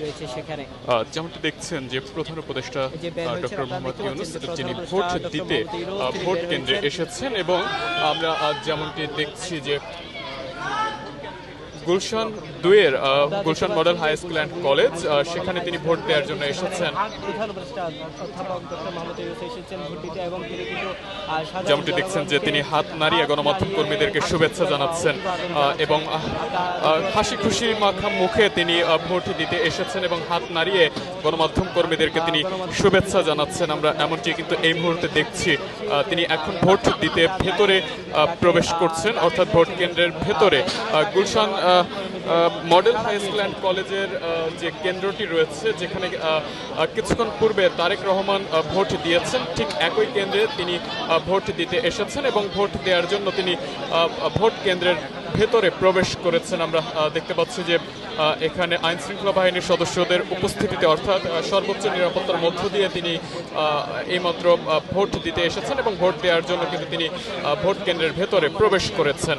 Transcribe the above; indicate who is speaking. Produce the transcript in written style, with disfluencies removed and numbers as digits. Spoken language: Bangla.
Speaker 1: রয়েছে সেখানে
Speaker 2: যেমনটি দেখছেন যে প্রধান উপদেষ্টা ডক্টর মোহাম্মদ ইউনূস যিনি ভোট দিতে ভোট কেন্দ্রে এসেছেন এবং আমরা যেমনটি দেখছি যে গুলশান 2-এর Gulshan model high school and college সেখানে তিনি ভোট দেওয়ার জন্য এসেছেন।
Speaker 1: প্রধান উপদেষ্টা অধ্যাপক ডক্টর মোহাম্মদ ইউনূস এসেছেন ভোট দিতে এবং তিনি কিন্তু
Speaker 2: যেমনটি দেখছেন যে তিনি হাত নাড়িয়ে গণমাধ্যম কর্মীদেরকে শুভেচ্ছা জানাচ্ছেন এবং হাসি খুশি মাখা মুখে তিনি ভোট দিতে এসেছেন এবং হাত নাড়িয়ে গণমাধ্যম কর্মীদেরকে তিনি শুভেচ্ছা জানাচ্ছেন। আমরা এমনটি কিন্তু এই মুহূর্তে দেখছি তিনি এখন ভোট দিতে ভেতরে প্রবেশ করছেন, অর্থাৎ ভোট কেন্দ্রের ভেতরে। Gulshan model high school and কলেজের যে কেন্দ্রটি রয়েছে যেখানে কিছুক্ষণ পূর্বে তারেক রহমান ভোট দিয়েছেন, ঠিক একই কেন্দ্রে তিনি ভোট দিতে এসেছেন এবং ভোট দেওয়ার জন্য তিনি ভোট কেন্দ্রের ভেতরে প্রবেশ করেছেন। আমরা দেখতে পাচ্ছি যে এখানে আইন শৃঙ্খলা বাহিনীর সদস্যদের উপস্থিতিতে, অর্থাৎ সর্বোচ্চ নিরাপত্তার মধ্য দিয়ে তিনি এইমাত্র ভোট দিতে এসেছেন এবং ভোট দেওয়ার জন্য কিন্তু তিনি ভোট কেন্দ্রের ভেতরে প্রবেশ করেছেন।